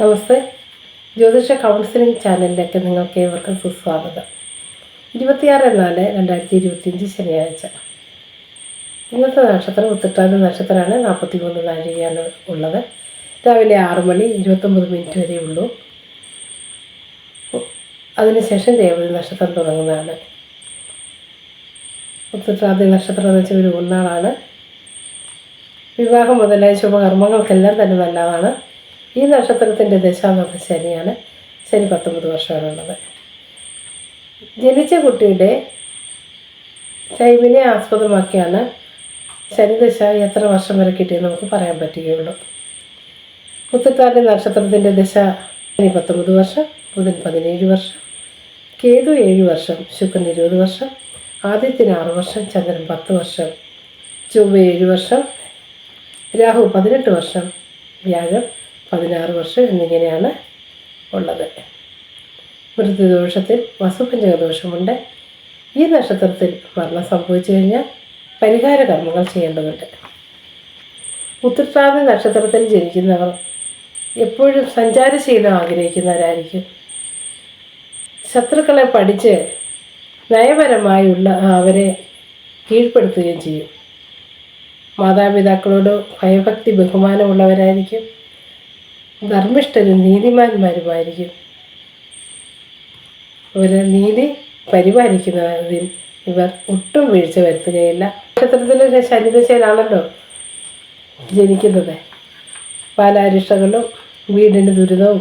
നമസ്തേ. ജ്യോതിഷ കൗൺസിലിംഗ് ചാനലിലേക്ക് നിങ്ങൾക്ക് ഏവർക്കും സുസ്വാഗതം. 26/4/2025 ശനിയാഴ്ച. ഇന്നത്തെ നക്ഷത്രം ഉത്രട്ടാതി നക്ഷത്രമാണ്. 43 നാഴികയാണ് ഉള്ളത്. രാവിലെ 6:29 വരെ ഉള്ളൂ. അതിനുശേഷം രേവതി നക്ഷത്രം തുടങ്ങുന്നതാണ്. ഉത്രട്ടാതി നക്ഷത്രം എന്ന് വെച്ചാൽ ഒരു ഉണ്ണാളാണ്. വിവാഹം മുതലായ ശുഭകർമ്മങ്ങൾക്കെല്ലാം തന്നെ നല്ലതാണ്. ഈ നക്ഷത്രത്തിൻ്റെ ദശാന്തം ശനിയാണ്. ശനി 19 വർഷമാണുള്ളത്. ജനിച്ച കുട്ടിയുടെ ടൈമിനെ ആസ്പദമാക്കിയാണ് ശനിദശ എത്ര വർഷം വരെ കിട്ടിയെന്ന് നമുക്ക് പറയാൻ പറ്റുകയുള്ളൂ. ഉത്രട്ടാതി നക്ഷത്രത്തിൻ്റെ ദശ ശനി 19 വർഷം, ബുധൻ 17 വർഷം, കേതു 7 വർഷം, ശുക്രൻ 20 വർഷം, ആദിത്യന് 6 വർഷം, ചന്ദ്രൻ 10 വർഷം, ചൊവ്വ 7 വർഷം, രാഹു 18 വർഷം, വ്യാഴം 16 വർഷം എന്നിങ്ങനെയാണ് ഉള്ളത്. മൃത്യുദോഷത്തിൽ വസുപഞ്ചകദോഷമുണ്ട്. ഈ നക്ഷത്രത്തിൽ മരണം സംഭവിച്ചു കഴിഞ്ഞാൽ പരിഹാര കർമ്മങ്ങൾ ചെയ്യേണ്ടതുണ്ട്. ഉത്രട്ടാതി നക്ഷത്രത്തിൽ ജനിക്കുന്നവർ എപ്പോഴും സഞ്ചാരശീലം ആഗ്രഹിക്കുന്നവരായിരിക്കും. ശത്രുക്കളെ പഠിച്ച് നയപരമായുള്ള അവരെ കീഴ്പ്പെടുത്തുകയും ചെയ്യും. മാതാപിതാക്കളോട് ഭയഭക്തി ബഹുമാനമുള്ളവരായിരിക്കും. ധർമ്മിഷ്ഠരും നീതിമാന്മാരുമായിരിക്കും. ഒരു നീതി പരിപാലിക്കുന്നതിൽ ഇവർ ഒട്ടും വീഴ്ച വരുത്തുകയില്ല. നക്ഷത്രത്തിലെ ശനിദശയിലാണല്ലോ ജനിക്കുന്നത്. പാലാരിഷ്ടകളും വീടിന് ദുരിതവും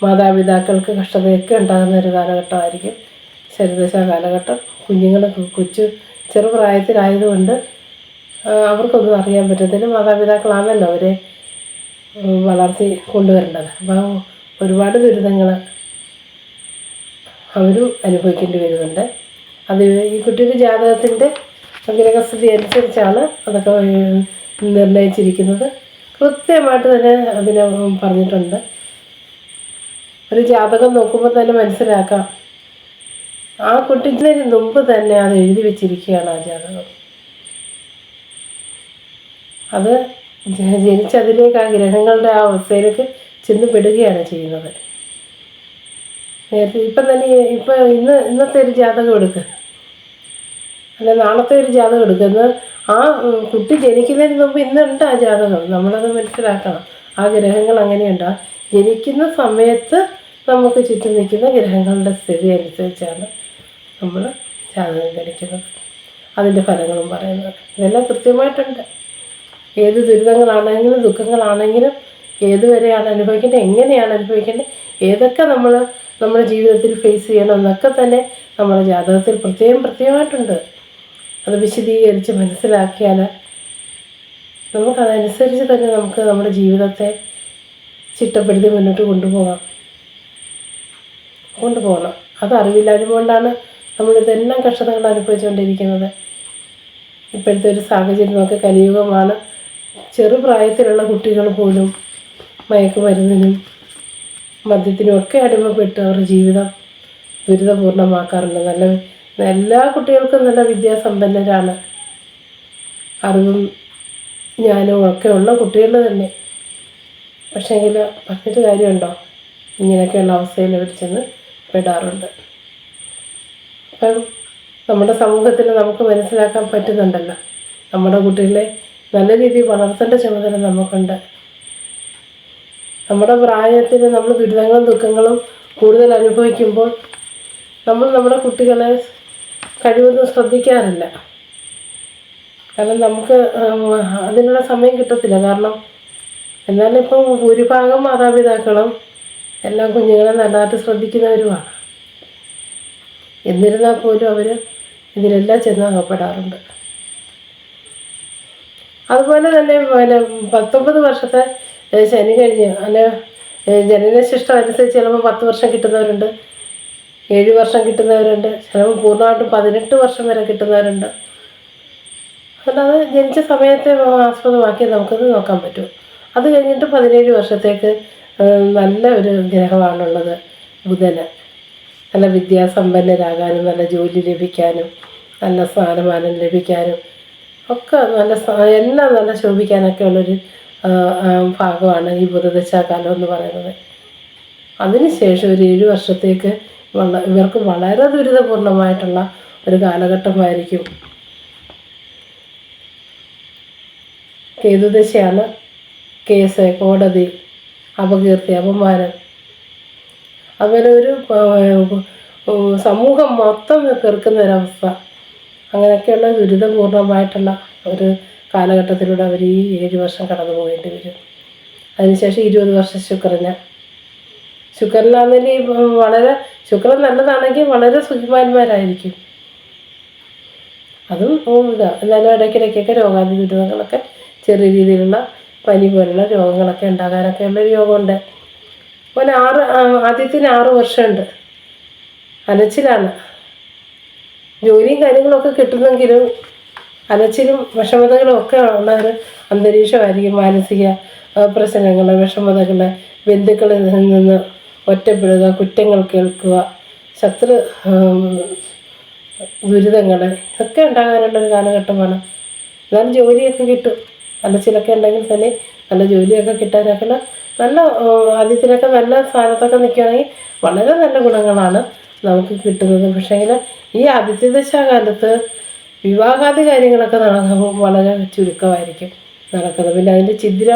മാതാപിതാക്കൾക്ക് കഷ്ടതയൊക്കെ ഉണ്ടാകുന്ന ഒരു കാലഘട്ടമായിരിക്കും ശനിദശ കാലഘട്ടം. കുഞ്ഞുങ്ങൾ ചെറുപ്രായത്തിലായതുകൊണ്ട് അവർക്കൊന്നും അറിയാൻ പറ്റത്തില്ല. മാതാപിതാക്കളാണല്ലോ അവരെ വളർത്തി കൊണ്ടുവരേണ്ടത്. അപ്പോൾ ഒരുപാട് ദുരിതങ്ങൾ അവരും അനുഭവിക്കേണ്ടി വരുന്നുണ്ട്. അത് ഈ കുട്ടിയുടെ ജാതകത്തിൻ്റെ ഗ്രഹസ്ഥിതി അനുസരിച്ചാണ് അതൊക്കെ നിർണയിച്ചിരിക്കുന്നത്. കൃത്യമായിട്ട് തന്നെ അതിന് പറഞ്ഞിട്ടുണ്ട്. ഒരു ജാതകം നോക്കുമ്പോൾ തന്നെ മനസ്സിലാക്കാം, ആ കുട്ടിക്ക് മുമ്പ് തന്നെ അത് എഴുതി വെച്ചിരിക്കുകയാണ് ആ ജാതകം. അത് ജനിച്ചതിലേക്ക് ആ ഗ്രഹങ്ങളുടെ ആ അവസ്ഥയിലേക്ക് ചെന്ന് പെടുകയാണ് ചെയ്യുന്നത്. നേരത്തെ ഇന്നത്തെ ഒരു ജാതകം എടുക്കുക, അല്ല നാളത്തെ ഒരു ജാതകം എടുക്കുന്നത്. ആ കുട്ടി ജനിക്കുന്നതിന് മുമ്പ് ഇന്നുണ്ട് ആ ജാതകം. നമ്മളത് മനസ്സിലാക്കണം. ആ ഗ്രഹങ്ങൾ അങ്ങനെയുണ്ട്. ആ ജനിക്കുന്ന സമയത്ത് നമുക്ക് ചുറ്റും നിൽക്കുന്ന ഗ്രഹങ്ങളുടെ സ്ഥിതി അനുസരിച്ചാണ് നമ്മൾ ജാതകം ധരിക്കുന്നത്, അതിൻ്റെ ഫലങ്ങളും പറയുന്നത്. ഇതെല്ലാം കൃത്യമായിട്ടുണ്ട്. ഏത് ദുരിതങ്ങളാണെങ്കിലും ദുഃഖങ്ങളാണെങ്കിലും ഏതുവരെയാണ് അനുഭവിക്കേണ്ടത്, എങ്ങനെയാണ് അനുഭവിക്കേണ്ടത്, ഏതൊക്കെ നമ്മൾ നമ്മുടെ ജീവിതത്തിൽ ഫേസ് ചെയ്യണം എന്നൊക്കെ തന്നെ നമ്മുടെ ജാതകത്തിൽ പ്രത്യേകമായിട്ടുണ്ട്. അത് വിശദീകരിച്ച് മനസ്സിലാക്കിയാൽ നമുക്കതനുസരിച്ച് തന്നെ നമുക്ക് നമ്മുടെ ജീവിതത്തെ ചിട്ടപ്പെടുത്തി മുന്നോട്ട് കൊണ്ടുപോകണം. അത് അറിവില്ലായ്മകൊണ്ടാണ് നമ്മളിതെല്ലാം കഷ്ടതകൾ അനുഭവിച്ചുകൊണ്ടിരിക്കുന്നത്. ഇപ്പോഴത്തെ ഒരു സാഹചര്യം നമുക്ക് കലിയുഗമാണ്. ചെറുപ്രായത്തിലുള്ള കുട്ടികൾ പോലും മയക്കുമരുന്നിനും മദ്യത്തിനും ഒക്കെ അടിമപ്പെട്ട് അവരുടെ ജീവിതം ദുരിതപൂർണ്ണമാക്കാറുണ്ട്. എല്ലാ കുട്ടികൾക്കും നല്ല വിദ്യാസമ്പന്നരാണ്, അറിവും ജ്ഞാനവും ഒക്കെ ഉള്ള കുട്ടികൾ തന്നെ. പക്ഷേങ്കിൽ പറഞ്ഞിട്ട് കാര്യമുണ്ടോ? ഇങ്ങനെയൊക്കെയുള്ള അവസ്ഥയിൽ അവർ ചെന്ന് പെടാറുണ്ട്. അപ്പം നമ്മുടെ സമൂഹത്തിൽ നമുക്ക് മനസ്സിലാക്കാൻ പറ്റുന്നുണ്ടല്ലോ, നമ്മുടെ കുട്ടികളെ നല്ല രീതിയിൽ വളർത്തേണ്ട ചുമതല നമുക്കുണ്ട്. നമ്മുടെ പ്രായത്തിൽ നമ്മൾ ദുരിതങ്ങളും ദുഃഖങ്ങളും കൂടുതൽ അനുഭവിക്കുമ്പോൾ നമ്മൾ നമ്മുടെ കുട്ടികളെ കഴിവൊന്നും ശ്രദ്ധിക്കാറില്ല. കാരണം നമുക്ക് അതിനുള്ള സമയം കിട്ടത്തില്ല. കാരണം എന്നാലും ഇപ്പം ഭൂരിഭാഗം മാതാപിതാക്കളും എല്ലാം കുഞ്ഞുങ്ങളെ നല്ലതായിട്ട് ശ്രദ്ധിക്കുന്നവരുമാണ്. എന്നിരുന്നാൽ പോലും അവർ ഇതിലെല്ലാം ചെന്ന് അകപ്പെടാറുണ്ട്. അതുപോലെ തന്നെ 19 വർഷത്തെ ശനി കഴിഞ്ഞ് അല്ല ജനനശിഷ്ടം അനുസരിച്ച് ചിലപ്പോൾ 10 വർഷം കിട്ടുന്നവരുണ്ട്, 7 വർഷം കിട്ടുന്നവരുണ്ട്, ചിലപ്പോൾ പൂർണ്ണമായിട്ടും 18 വർഷം വരെ കിട്ടുന്നവരുണ്ട്. അല്ലാതെ ജനിച്ച സമയത്തെ ആസ്പദമാക്കി നമുക്കത് നോക്കാൻ പറ്റും. അത് കഴിഞ്ഞിട്ട് 17 വർഷത്തേക്ക് നല്ല ഒരു ഗ്രഹമാണുള്ളത് ബുധന്. നല്ല വിദ്യാസമ്പന്നരാകാനും നല്ല ജോലി ലഭിക്കാനും നല്ല സ്ഥാനമാനം ലഭിക്കാനും ഒക്കെ എല്ലാം നല്ല ശോഭിക്കാനൊക്കെ ഉള്ളൊരു ഭാഗമാണ് ഈ ബുധദശാകാലം എന്ന് പറയുന്നത്. അതിനുശേഷം ഒരു 7 വർഷത്തേക്ക് ഇവർക്ക് വളരെ ദുരിതപൂർണമായിട്ടുള്ള ഒരു കാലഘട്ടമായിരിക്കും. കേതുദശയാണ്. കേസ്, കോടതി, അപകീർത്തി, അപമാനം, അതുപോലെ ഒരു സമൂഹം മൊത്തം കെറുക്കുന്ന ഒരവസ്ഥ, അങ്ങനെയൊക്കെയുള്ള ദുരിതപൂർണമായിട്ടുള്ള ഒരു കാലഘട്ടത്തിലൂടെ അവർ ഈ 7 വർഷം കടന്നു പോകേണ്ടി വരും. അതിനുശേഷം 20 വർഷം ശുക്രനാണെങ്കിൽ വളരെ ശുക്രൻ നല്ലതാണെങ്കിൽ വളരെ സുഖിമാന്മാരായിരിക്കും. അതും എന്നാലും ഇടയ്ക്കിടയ്ക്കൊക്കെ രോഗാതി ദുരിതങ്ങളൊക്കെ ചെറിയ രീതിയിലുള്ള പനി പോലുള്ള രോഗങ്ങളൊക്കെ ഉണ്ടാകാനൊക്കെ ഉള്ളൊരു യോഗമുണ്ട്. പിന്നെ ആദ്യത്തിന് 6 വർഷമുണ്ട്. അലച്ചിലാണ്. ജോലിയും കാര്യങ്ങളൊക്കെ കിട്ടുന്നെങ്കിലും അലച്ചിലും വിഷമതകളും ഒക്കെ ഉള്ള ഒരു അന്തരീക്ഷമായിരിക്കും. മാനസിക പ്രശ്നങ്ങൾ, വിഷമതകൾ, ബന്ധുക്കളിൽ നിന്ന് ഒറ്റപ്പെടുക, കുറ്റങ്ങൾ കേൾക്കുക, ശത്രു ദുരിതങ്ങൾ ഒക്കെ ഉണ്ടാകാനുള്ളൊരു കാലഘട്ടമാണ്. എന്നാലും ജോലിയൊക്കെ കിട്ടും. അലച്ചിലൊക്കെ ഉണ്ടെങ്കിൽ തന്നെ നല്ല ജോലിയൊക്കെ കിട്ടാനൊക്കെയുള്ള നല്ല ആദ്യത്തിലൊക്കെ നല്ല സ്ഥാനത്തൊക്കെ നിൽക്കുകയാണെങ്കിൽ വളരെ നല്ല ഗുണങ്ങളാണ് നമുക്ക് കിട്ടുന്നത്. പക്ഷേങ്കിൽ ഈ ആദിത്യദശാകാലത്ത് വിവാഹാദി കാര്യങ്ങളൊക്കെ വളരെ ചുരുക്കമായിരിക്കും നടക്കുന്നത്. പിന്നെ അതിൻ്റെ ഛിദ്ര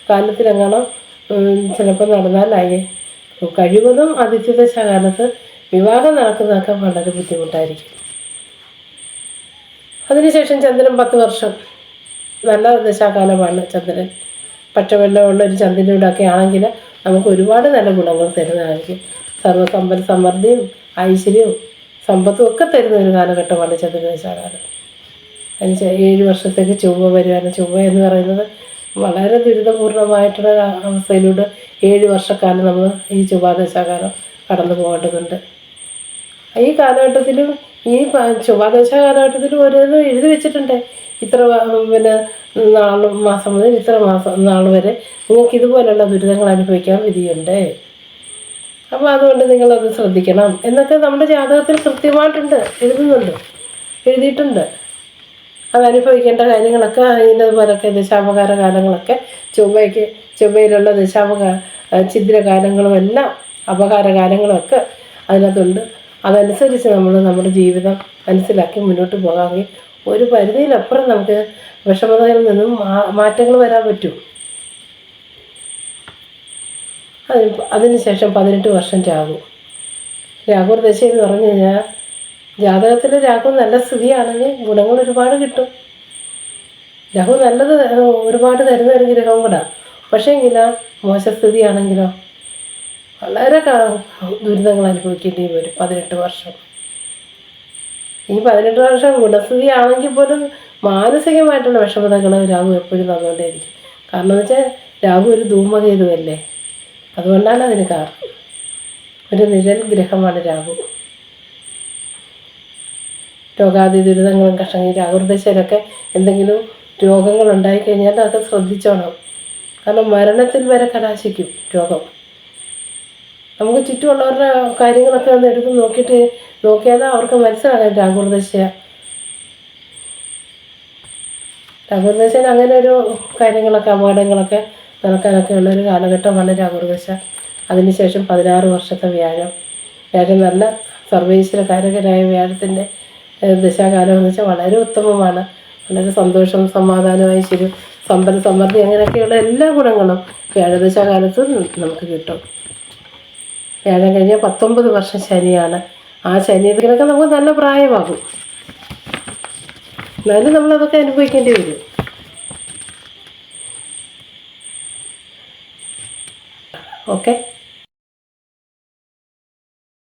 കാലത്തിലെങ്ങാനും ചിലപ്പോൾ നടന്നാലായി കഴിവതും ആദിത്യദശാകാലത്ത് വിവാഹം നടക്കുന്നതൊക്കെ വളരെ ബുദ്ധിമുട്ടായിരിക്കും. അതിനുശേഷം ചന്ദ്രൻ 10 വർഷം നല്ല ദശാകാലമാണ്. ചന്ദ്രൻ പക്ഷവെള്ളമുള്ളൊരു ചന്ദ്രനോടൊക്കെ ആണെങ്കിൽ നമുക്ക് ഒരുപാട് നല്ല ഗുണങ്ങൾ തരുന്നതായിരിക്കും. സർവ്വസമ്പൽ സമൃദ്ധിയും ഐശ്വര്യവും സമ്പത്തും ഒക്കെ തരുന്ന ഒരു കാലഘട്ടമാണ് ചന്ദ്രദശാകാലം. 7 വർഷത്തേക്ക് ചൊവ്വ വരുവാണ്. ചൊവ്വ എന്ന് പറയുന്നത് വളരെ ദുരിതപൂർണമായിട്ടുള്ള അവസ്ഥയിലൂടെ 7 വർഷക്കാലം നമ്മൾ ഈ ചൊവ്വാദശാകാലം കടന്നു പോകേണ്ടതുണ്ട്. ഈ കാലഘട്ടത്തിലും ഈ ചൊവ്വാദശ കാലഘട്ടത്തിലും ഓരോന്നും എഴുതി വെച്ചിട്ടുണ്ട്. ഇത്ര പിന്നെ മാസം മുതൽ ഇത്ര നാൾ വരെ നിങ്ങൾക്ക് ഇതുപോലുള്ള ദുരിതങ്ങൾ അനുഭവിക്കാൻ വിധിയുണ്ട്. അപ്പോൾ അതുകൊണ്ട് നിങ്ങളത് ശ്രദ്ധിക്കണം എന്നൊക്കെ നമ്മുടെ ജാതകത്തിൽ കൃത്യമായിട്ടുണ്ട്, എഴുതിയിട്ടുണ്ട്. അതനുഭവിക്കേണ്ട കാര്യങ്ങളൊക്കെ ഇതുപോലൊക്കെ ദശാപകാര കാലങ്ങളൊക്കെ ചൊവ്വയിലുള്ള ഛിദ്രകാലങ്ങളും എല്ലാം അപകാരകാലങ്ങളുമൊക്കെ അതിനകത്തുണ്ട്. അതനുസരിച്ച് നമ്മൾ നമ്മുടെ ജീവിതം മനസ്സിലാക്കി മുന്നോട്ട് പോകാമെങ്കിൽ ഒരു പരിധിയിലപ്പുറം നമുക്ക് വിഷമതകളിൽ നിന്നും മാറ്റങ്ങൾ വരാൻ പറ്റും. അതിനുശേഷം 18 വർഷം രാഹു ദശ എന്ന് പറഞ്ഞു കഴിഞ്ഞാൽ ജാതകത്തിൽ രാഹു നല്ല സ്ഥിതിയാണെങ്കിൽ ഗുണങ്ങൾ ഒരുപാട് കിട്ടും. രാഹു നല്ലത് ഒരുപാട് തരുന്ന ഒരു ഗ്രഹവും കൂടാ. പക്ഷേ എങ്കിലോ മോശസ്ഥിതിയാണെങ്കിലോ വളരെ ദുരിതങ്ങൾ അനുഭവിക്കേണ്ടി വരും 18 വർഷം. ഈ 18 വർഷം ഗുണസ്ഥിതി ആണെങ്കിൽ പോലും മാനസികമായിട്ടുള്ള വിഷമതകൾ രാഹു എപ്പോഴും തന്നുകൊണ്ടേയിരിക്കും. കാരണം എന്ന് വെച്ചാൽ രാഹു ഒരു ധൂമകേതുവല്ലേ, അതുകൊണ്ടാണ് അതിന് കാരണം. ഒരു നിഴൽ ഗ്രഹമാണ് രാഹു. രോഗാതി ദുരിതങ്ങളും കഷ്ടങ്ങൾ രാഹുർദശയിലൊക്കെ എന്തെങ്കിലും രോഗങ്ങൾ ഉണ്ടായിക്കഴിഞ്ഞാൽ അതൊക്കെ ശ്രദ്ധിച്ചോണം. കാരണം മരണത്തിൽ വരെ കലാശിക്കും രോഗം. നമുക്ക് ചുറ്റുമുള്ളവരുടെ കാര്യങ്ങളൊക്കെ ഒന്ന് എടുത്ത് നോക്കിയാൽ അവർക്ക് മനസ്സിലാകാം രാഹുർദശയിൽ അങ്ങനെ ഒരു കാര്യങ്ങളൊക്കെ അപകടങ്ങളൊക്കെ നടക്കാനൊക്കെ ഉള്ളൊരു കാലഘട്ടമാണ് രാഹുർദശ. അതിനുശേഷം 16 വർഷത്തെ വ്യാഴം നല്ല സർവൈശ്വരകാരകരായ വ്യാഴത്തിൻ്റെ ദശാകാലം എന്ന് വെച്ചാൽ വളരെ ഉത്തമമാണ്. വളരെ സന്തോഷവും സമാധാനവും ഐശ്വര്യം സമ്പൽ സമൃദ്ധി അങ്ങനെയൊക്കെയുള്ള എല്ലാ ഗുണങ്ങളും വ്യാഴദശാകാലത്ത് നമുക്ക് കിട്ടും. വ്യാഴം കഴിഞ്ഞാൽ 19 വർഷം ശനിയാണ്. ആ ശനിയിലൊക്കെ നമുക്ക് നല്ല പ്രായമാകും. എന്നാലും നമ്മളതൊക്കെ അനുഭവിക്കേണ്ടി വരും. ഓക്കെ.